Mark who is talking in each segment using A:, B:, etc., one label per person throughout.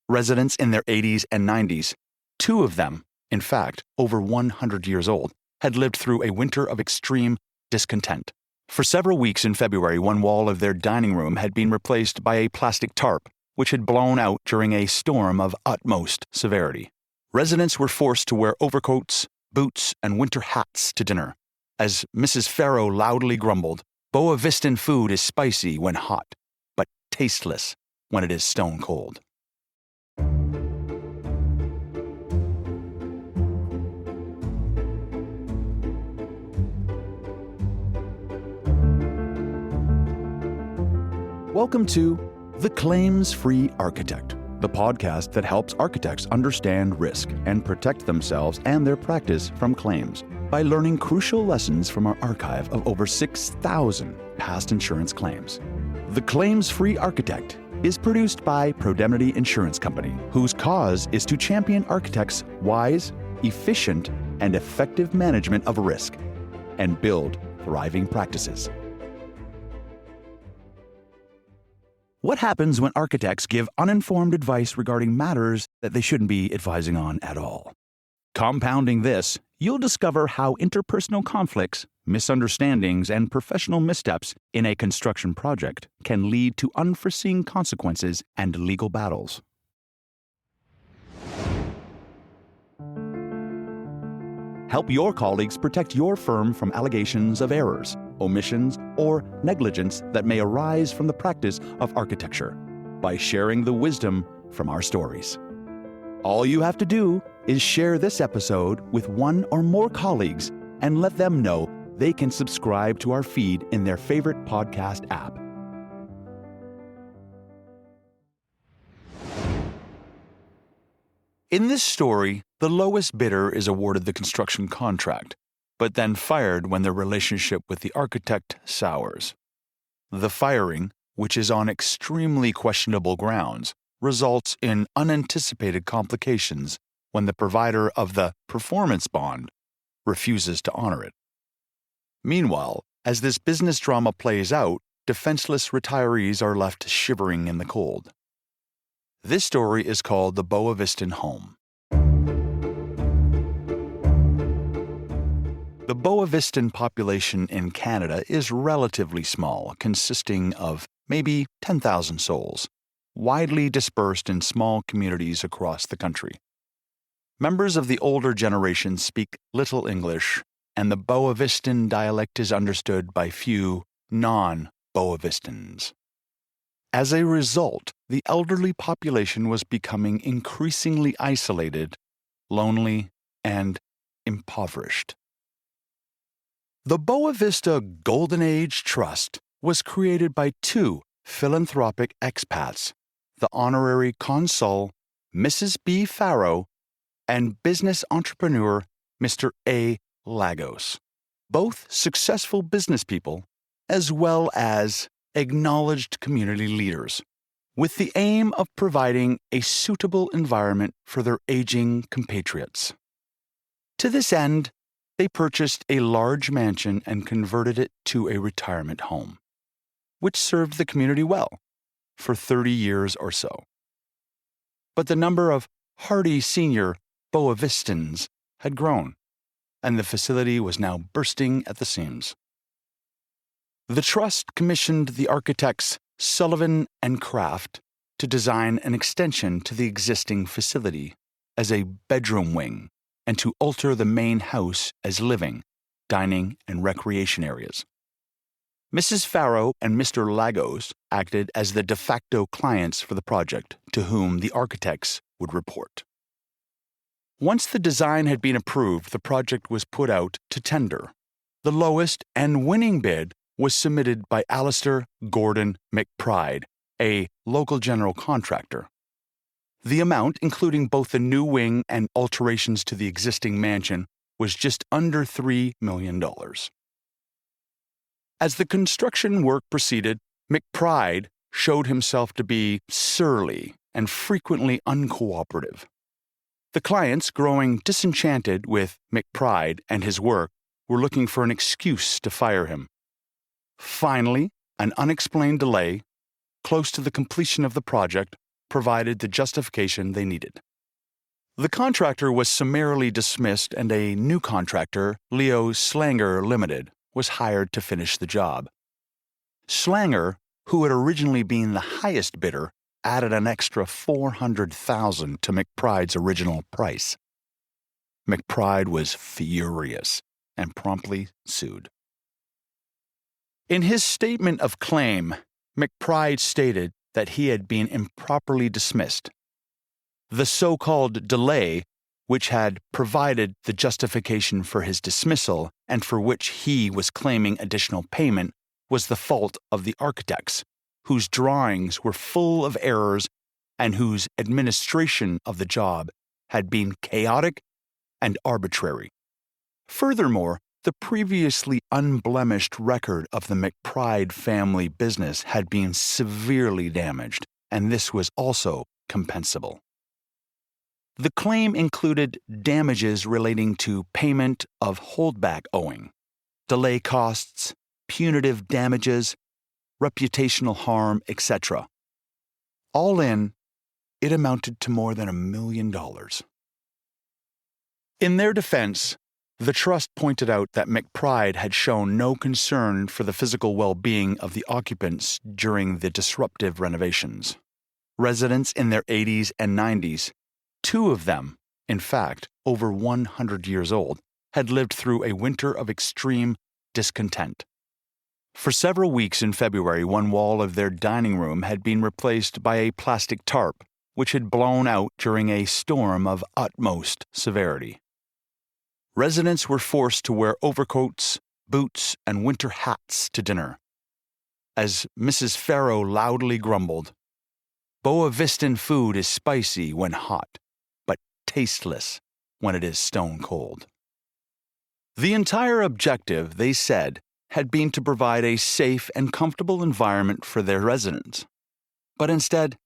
A: Residents in their 80s and 90s, two of them, in fact, over 100 years old, had lived through a winter of extreme discontent. For several weeks in February, one wall of their dining room had been replaced by a plastic tarp, which had blown out during a storm of utmost severity. Residents were forced to wear overcoats, boots, and winter hats to dinner. As Mrs. Farrow loudly grumbled, Boa Vistan food is spicy when hot, but tasteless when it is stone cold. Welcome to The Claims-Free Architect, the podcast that helps architects understand risk and protect themselves and their practice from claims by learning crucial lessons from our archive of over 6,000 past insurance claims. The Claims-Free Architect is produced by Pro-Demnity Insurance Company, whose cause is to champion architects' wise, efficient, and effective management of risk and build thriving practices. What happens when architects give uninformed advice regarding matters that they shouldn't be advising on at all? Compounding this, you'll discover how interpersonal conflicts, misunderstandings, and professional missteps in a construction project can lead to unforeseen consequences and legal battles. Help your colleagues protect your firm from allegations of errors, omissions, or negligence that may arise from the practice of architecture by sharing the wisdom from our stories. All you have to do is share this episode with one or more colleagues and let them know they can subscribe to our feed in their favorite podcast app. In this story, the lowest bidder is awarded the construction contract, but then fired when their relationship with the architect sours. The firing, which is on extremely questionable grounds, results in unanticipated complications when the provider of the performance bond refuses to honor it. Meanwhile, as this business drama plays out, defenseless retirees are left shivering in the cold. This story is called The Boa Vistan Home. The Boa Vistan population in Canada is relatively small, consisting of maybe 10,000 souls, widely dispersed in small communities across the country. Members of the older generation speak little English, and the Boa Vistan dialect is understood by few non-Boa Vistans. As a result, the elderly population was becoming increasingly isolated, lonely, and impoverished. The Boa Vista Golden Age Trust was created by two philanthropic expats, the honorary consul Mrs. B. Farrow and business entrepreneur Mr. A. Lagos, both successful business people as well as acknowledged community leaders, with the aim of providing a suitable environment for their aging compatriots. To this end, they purchased a large mansion and converted it to a retirement home, which served the community well for 30 years or so. But the number of hardy senior Boa Vistans had grown, and the facility was now bursting at the seams. The trust commissioned the architects Sullivan and Kraft to design an extension to the existing facility as a bedroom wing and to alter the main house as living, dining, and recreation areas. Mrs. Farrow and Mr. Lagos acted as the de facto clients for the project, to whom the architects would report. Once the design had been approved, the project was put out to tender. The lowest and winning bid was submitted by Alistair Gordon McPride, a local general contractor. The amount, including both the new wing and alterations to the existing mansion, was just under $3 million. As the construction work proceeded, McPride showed himself to be surly and frequently uncooperative. The clients, growing disenchanted with McPride and his work, were looking for an excuse to fire him. Finally, an unexplained delay, close to the completion of the project, provided the justification they needed. The contractor was summarily dismissed and a new contractor, Leo Slanger Limited, was hired to finish the job. Slanger, who had originally been the highest bidder, added an extra $400,000 to McBride's original price. McBride was furious and promptly sued. In his statement of claim, McBride stated that he had been improperly dismissed. The so-called delay, which had provided the justification for his dismissal and for which he was claiming additional payment, was the fault of the architects, whose drawings were full of errors and whose administration of the job had been chaotic and arbitrary. Furthermore, the previously unblemished record of the McBride family business had been severely damaged, and this was also compensable. The claim included damages relating to payment of holdback owing, delay costs, punitive damages, reputational harm, etc. All in, it amounted to more than $1 million. In their defense, the trust pointed out that McBride had shown no concern for the physical well-being of the occupants during the disruptive renovations. Residents in their 80s and 90s, two of them, in fact, over 100 years old, had lived through a winter of extreme discontent. For several weeks in February, one wall of their dining room had been replaced by a plastic tarp, which had blown out during a storm of utmost severity. Residents were forced to wear overcoats, boots, and winter hats to dinner. As Mrs. Farrow loudly grumbled, "Boa Vistan food is spicy when hot, but tasteless when it is stone cold." The entire objective, they said, had been to provide a safe and comfortable environment for their residents. But instead,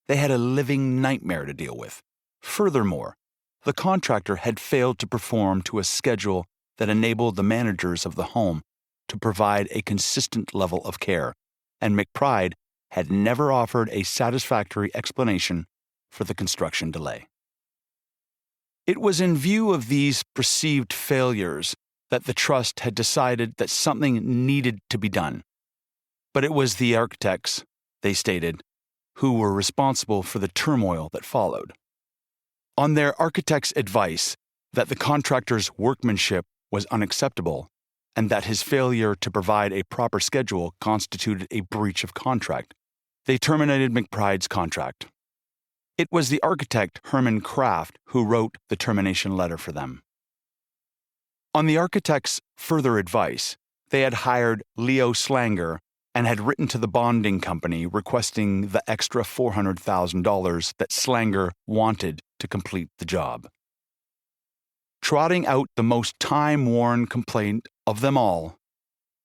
A: they had a living nightmare to deal with. Furthermore, the contractor had failed to perform to a schedule that enabled the managers of the home to provide a consistent level of care, and McBride had never offered a satisfactory explanation for the construction delay. It was in view of these perceived failures that the trust had decided that something needed to be done. But it was the architects, they stated, who were responsible for the turmoil that followed. On their architect's advice that the contractor's workmanship was unacceptable and that his failure to provide a proper schedule constituted a breach of contract, they terminated McBride's contract. It was the architect Herman Kraft who wrote the termination letter for them. On the architect's further advice, they had hired Leo Slanger and had written to the bonding company requesting the extra $400,000 that Slanger wanted to complete the job. Trotting out the most time-worn complaint of them all,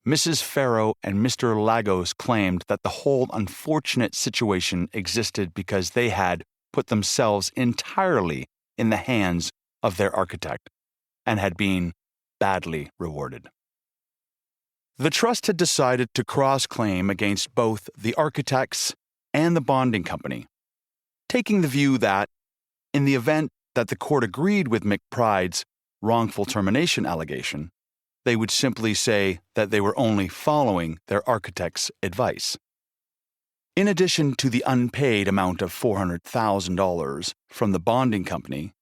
A: Mrs. Farrow and Mr. Lagos claimed that the whole unfortunate situation existed because they had put themselves entirely in the hands of their architect and had been badly rewarded. The trust had decided to cross-claim against both the architects and the bonding company, taking the view that, in the event that the court agreed with McBride's wrongful termination allegation, they would simply say that they were only following their architect's advice. In addition to the unpaid amount of $400,000 from the bonding company,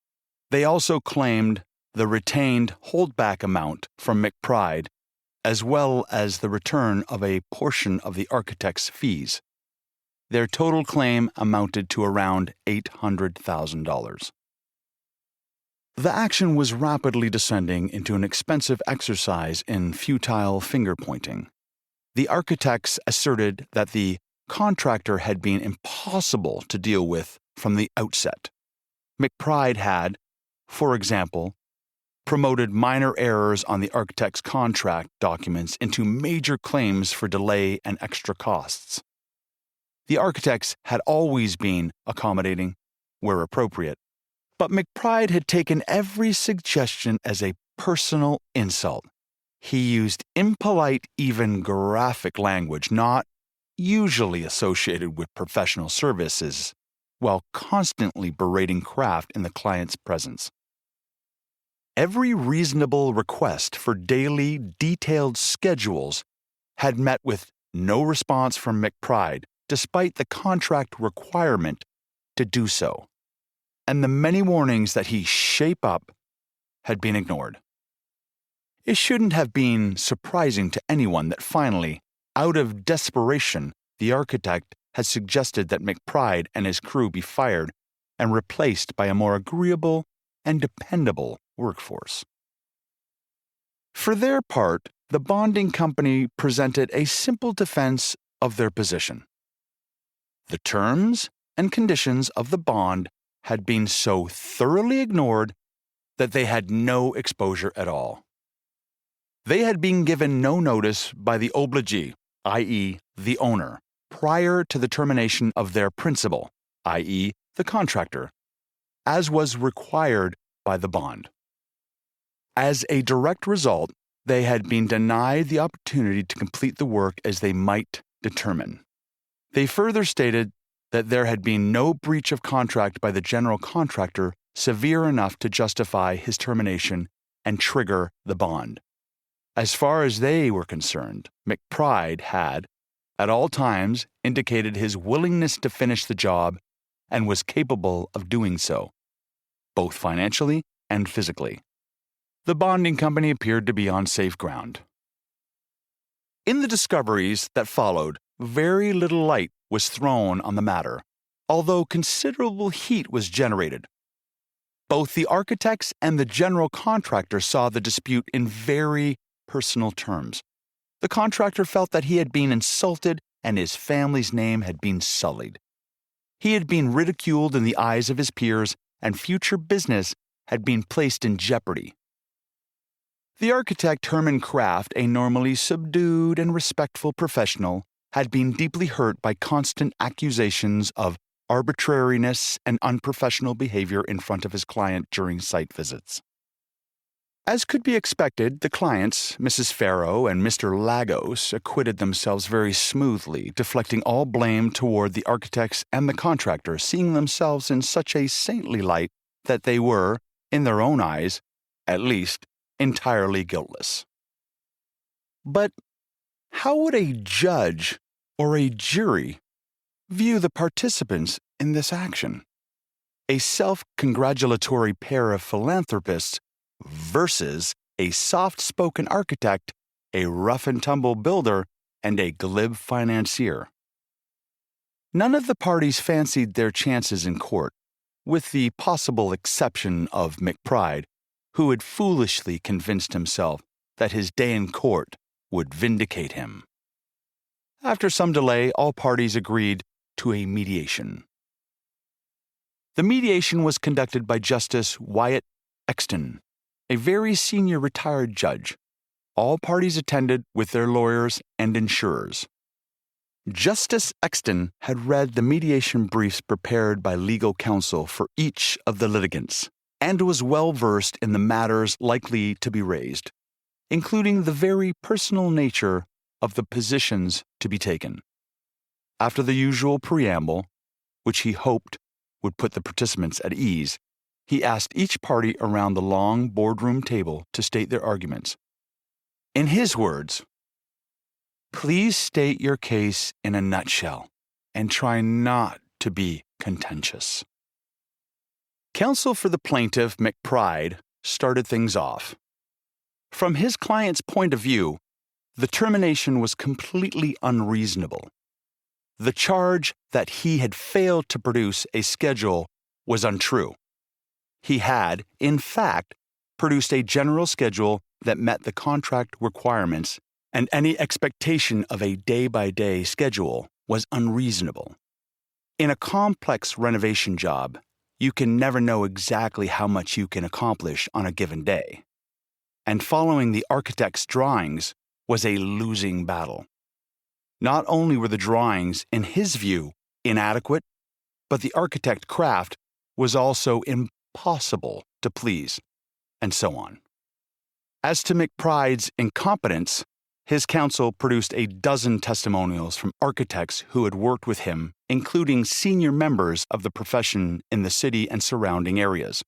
A: they also claimed the retained holdback amount from McBride, as well as the return of a portion of the architect's fees. Their total claim amounted to around $800,000. The action was rapidly descending into an expensive exercise in futile finger-pointing. The architects asserted that the contractor had been impossible to deal with from the outset. McBride had, for example, promoted minor errors on the architect's contract documents into major claims for delay and extra costs. The architects had always been accommodating where appropriate, but McBride had taken every suggestion as a personal insult. He used impolite, even graphic language not usually associated with professional services while constantly berating Kraft in the client's presence. Every reasonable request for daily, detailed schedules had met with no response from McBride, despite the contract requirement to do so, and the many warnings that he shape up had been ignored. It shouldn't have been surprising to anyone that finally, out of desperation, the architect had suggested that McBride and his crew be fired and replaced by a more agreeable and dependable workforce. For their part, the bonding company presented a simple defense of their position. The terms and conditions of the bond had been so thoroughly ignored that they had no exposure at all. They had been given no notice by the obligee, i.e., the owner, prior to the termination of their principal, i.e., the contractor, as was required by the bond. As a direct result, they had been denied the opportunity to complete the work as they might determine. They further stated that there had been no breach of contract by the general contractor severe enough to justify his termination and trigger the bond. As far as they were concerned, McBride had, at all times, indicated his willingness to finish the job and was capable of doing so, both financially and physically. The bonding company appeared to be on safe ground. In the discoveries that followed, very little light was thrown on the matter, although considerable heat was generated. Both the architects and the general contractor saw the dispute in very personal terms. The contractor felt that he had been insulted and his family's name had been sullied. He had been ridiculed in the eyes of his peers, and future business had been placed in jeopardy. The architect Herman Kraft, a normally subdued and respectful professional, had been deeply hurt by constant accusations of arbitrariness and unprofessional behavior in front of his client during site visits. As could be expected, the clients, Mrs. Farrow and Mr. Lagos, acquitted themselves very smoothly, deflecting all blame toward the architects and the contractor, seeing themselves in such a saintly light that they were, in their own eyes, at least, entirely guiltless. But how would a judge or a jury view the participants in this action? A self-congratulatory pair of philanthropists versus a soft-spoken architect, a rough-and-tumble builder, and a glib financier. None of the parties fancied their chances in court, with the possible exception of McBride, who had foolishly convinced himself that his day in court would vindicate him. After some delay, all parties agreed to a mediation. The mediation was conducted by Justice Wyatt Exton, a very senior retired judge. All parties attended with their lawyers and insurers. Justice Exton had read the mediation briefs prepared by legal counsel for each of the litigants and was well versed in the matters likely to be raised, including the very personal nature of the positions to be taken. After the usual preamble, which he hoped would put the participants at ease, he asked each party around the long boardroom table to state their arguments. In his words, "Please state your case in a nutshell and try not to be contentious." Counsel for the plaintiff, McBride, started things off. From his client's point of view, the termination was completely unreasonable. The charge that he had failed to produce a schedule was untrue. He had, in fact, produced a general schedule that met the contract requirements, and any expectation of a day-by-day schedule was unreasonable. In a complex renovation job, you can never know exactly how much you can accomplish on a given day. And following the architect's drawings was a losing battle. Not only were the drawings, in his view, inadequate, but the architect Kraft was also impossible to please, and so on. As to McBride's incompetence, His counsel produced a dozen testimonials from architects who had worked with him, including senior members of the profession in the city and surrounding areas.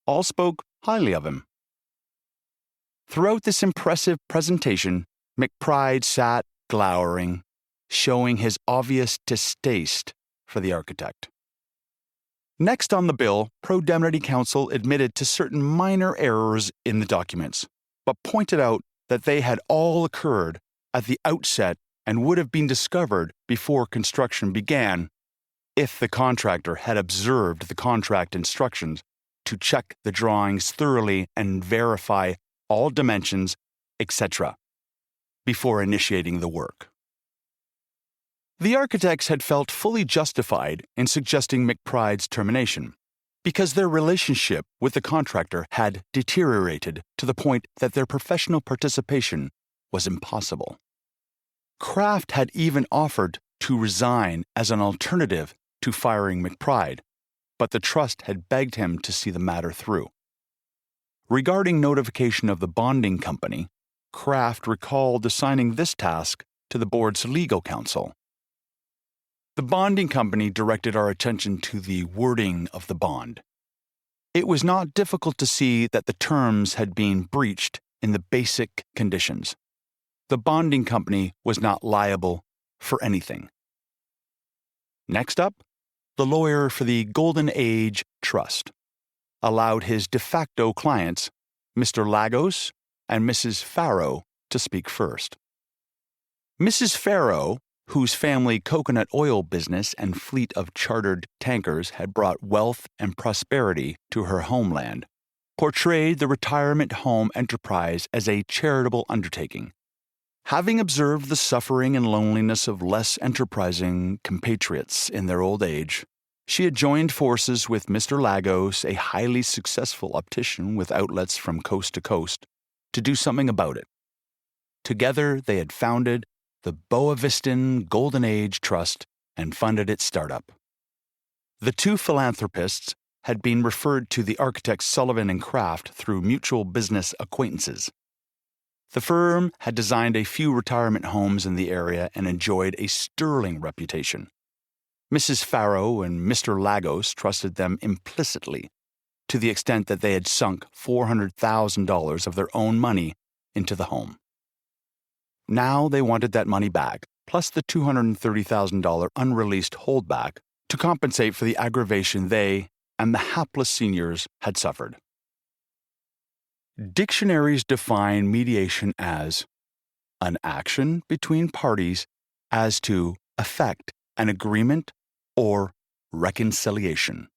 A: All spoke highly of him. Throughout this impressive presentation, McBride sat glowering, showing his obvious distaste for the architect. Next on the bill, Pro-Demnity counsel admitted to certain minor errors in the documents, but pointed out that they had all occurred at the outset and would have been discovered before construction began if the contractor had observed the contract instructions to check the drawings thoroughly and verify all dimensions, etc., before initiating the work. The architects had felt fully justified in suggesting McBride's termination because their relationship with the contractor had deteriorated to the point that their professional participation was impossible. Kraft had even offered to resign as an alternative to firing McBride, but the trust had begged him to see the matter through. Regarding notification of the bonding company, Kraft recalled assigning this task to the board's legal counsel. The bonding company directed our attention to the wording of the bond. It was not difficult to see that the terms had been breached in the basic conditions. The bonding company was not liable for anything. Next up, the lawyer for the Golden Age Trust allowed his de facto clients, Mr. Lagos and Mrs. Farrow, to speak first. Mrs. Farrow, whose family coconut oil business and fleet of chartered tankers had brought wealth and prosperity to her homeland, portrayed the retirement home enterprise as a charitable undertaking. Having observed the suffering and loneliness of less enterprising compatriots in their old age, she had joined forces with Mr. Lagos, a highly successful optician with outlets from coast to coast, to do something about it. Together, they had founded the Boavistan Golden Age Trust and funded its startup. The two philanthropists had been referred to the architects Sullivan and Kraft through mutual business acquaintances. The firm had designed a few retirement homes in the area and enjoyed a sterling reputation. Mrs. Farrow and Mr. Lagos trusted them implicitly, to the extent that they had sunk $400,000 of their own money into the home. Now they wanted that money back, plus the $230,000 unreleased holdback, to compensate for the aggravation they and the hapless seniors had suffered. Dictionaries define mediation as an action between parties as to effect an agreement or reconciliation.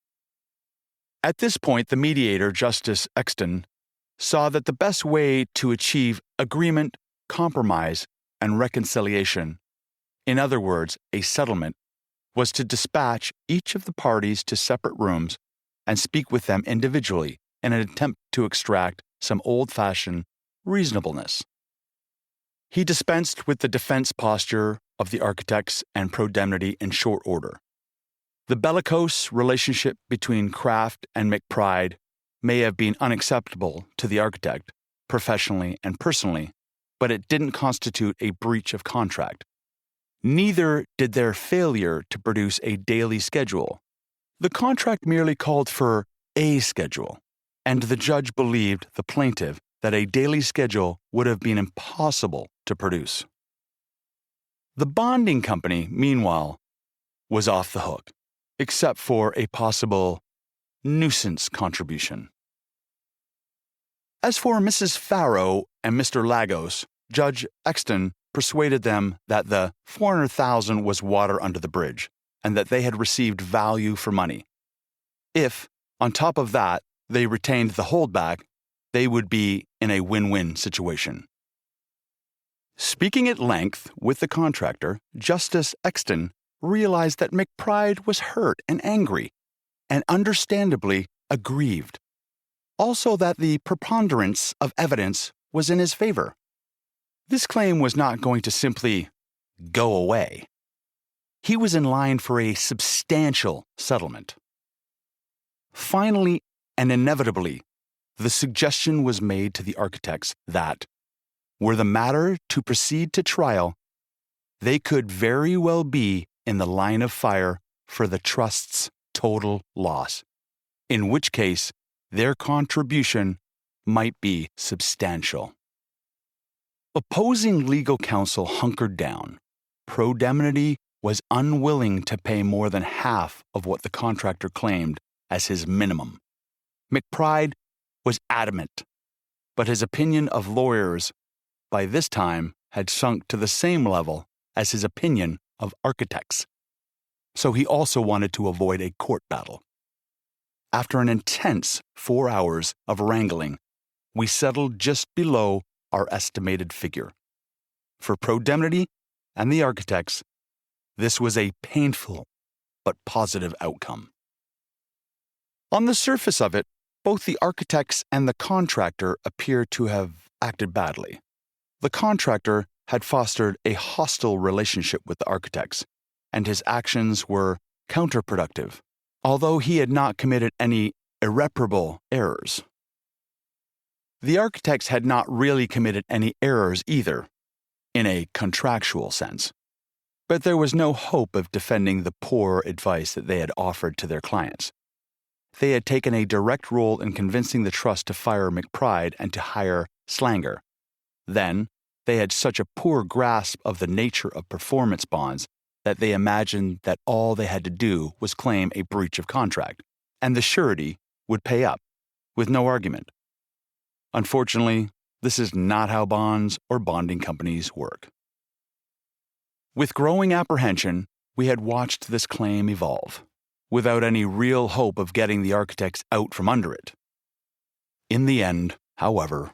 A: At this point, the mediator, Justice Exton, saw that the best way to achieve agreement, compromise, and reconciliation, in other words, a settlement, was to dispatch each of the parties to separate rooms and speak with them individually in an attempt to extract some old-fashioned reasonableness. He dispensed with the defense posture of the architects and Pro-Demnity in short order. The bellicose relationship between Kraft and McBride may have been unacceptable to the architect, professionally and personally, but it didn't constitute a breach of contract. Neither did their failure to produce a daily schedule. The contract merely called for a schedule, and the judge believed the plaintiff that a daily schedule would have been impossible to produce. The bonding company, meanwhile, was off the hook, except for a possible nuisance contribution. As for Mrs. Farrow and Mr. Lagos, Judge Exton persuaded them that the $400,000 was water under the bridge and that they had received value for money. If, on top of that, they retained the holdback, they would be in a win-win situation. Speaking at length with the contractor, Justice Exton realized that McBride was hurt and angry, and understandably aggrieved. Also that the preponderance of evidence was in his favor. This claim was not going to simply go away. He was in line for a substantial settlement. Finally and inevitably, the suggestion was made to the architects that were the matter to proceed to trial, they could very well be in the line of fire for the trust's total loss, in which case their contribution might be substantial. Opposing legal counsel hunkered down. Pro-Demnity was unwilling to pay more than half of what the contractor claimed as his minimum. McBride was adamant, but his opinion of lawyers by this time had sunk to the same level as his opinion of architects. So he also wanted to avoid a court battle. After an intense 4 hours of wrangling, we settled just below our estimated figure. For Pro-Demnity and the architects, this was a painful but positive outcome. On the surface of it, both the architects and the contractor appear to have acted badly. The contractor had fostered a hostile relationship with the architects, and his actions were counterproductive, although he had not committed any irreparable errors. The architects had not really committed any errors either, in a contractual sense, but there was no hope of defending the poor advice that they had offered to their clients. They had taken a direct role in convincing the trust to fire McBride and to hire Slanger. Then, they had such a poor grasp of the nature of performance bonds that they imagined that all they had to do was claim a breach of contract, and the surety would pay up, with no argument. Unfortunately, this is not how bonds or bonding companies work. With growing apprehension, we had watched this claim evolve, without any real hope of getting the architects out from under it. In the end, however,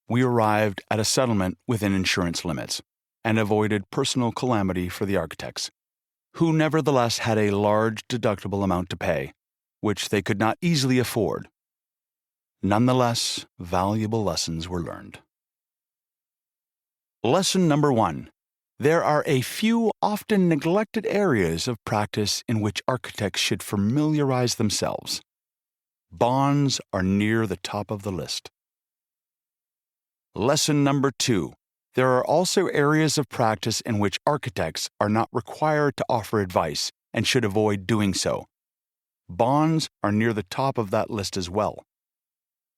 A: we arrived at a settlement within insurance limits and avoided personal calamity for the architects, who nevertheless had a large deductible amount to pay, which they could not easily afford. Nonetheless, valuable lessons were learned. Lesson number 1. There are a few often neglected areas of practice in which architects should familiarize themselves. Bonds are near the top of the list. Lesson number 2. There are also areas of practice in which architects are not required to offer advice and should avoid doing so. Bonds are near the top of that list as well.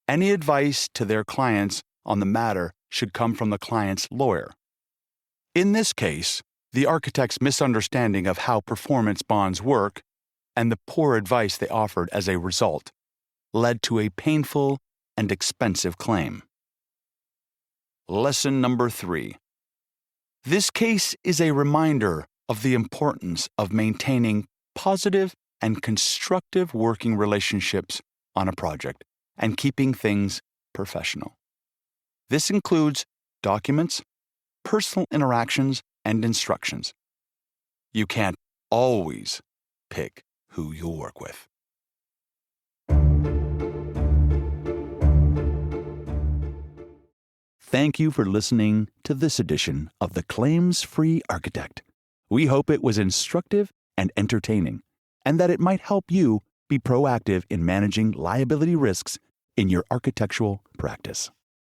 A: Any advice to their clients on the matter should come from the client's lawyer. In this case, the architect's misunderstanding of how performance bonds work and the poor advice they offered as a result led to a painful and expensive claim. Lesson number 3. This case is a reminder of the importance of maintaining positive and constructive working relationships on a project and keeping things professional. This includes documents, personal interactions, and instructions. You can't always pick who you'll work with. Thank you for listening to this edition of The Claims-Free Architect. We hope it was instructive and entertaining, and that it might help you be proactive in managing liability risks in your architectural practice.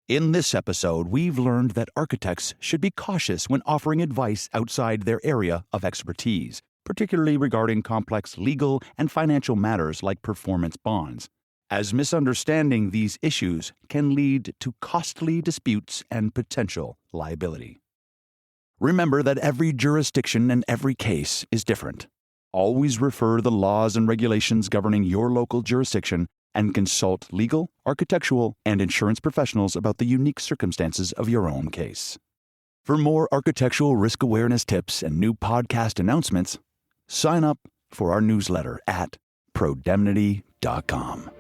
A: In this episode, we've learned that architects should be cautious when offering advice outside their area of expertise, particularly regarding complex legal and financial matters like performance bonds, as misunderstanding these issues can lead to costly disputes and potential liability. Remember that every jurisdiction and every case is different. Always refer to the laws and regulations governing your local jurisdiction and consult legal, architectural, and insurance professionals about the unique circumstances of your own case. For more architectural risk awareness tips and new podcast announcements, sign up for our newsletter at Pro-Demnity.com.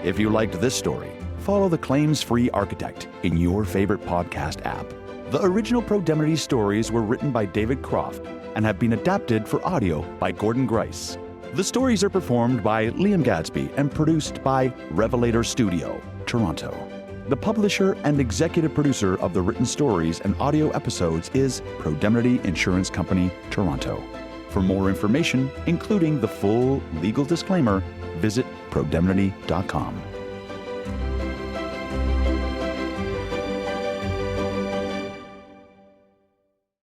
A: If you liked this story, follow The Claims-Free Architect in your favorite podcast app. The original Pro-Demnity stories were written by David Croft and have been adapted for audio by Gordon Grice. The stories are performed by Liam Gadsby and produced by Revelator Studio, Toronto. The publisher and executive producer of the written stories and audio episodes is Pro-Demnity Insurance Company, Toronto. For more information, including the full legal disclaimer, visit Pro-Demnity.com.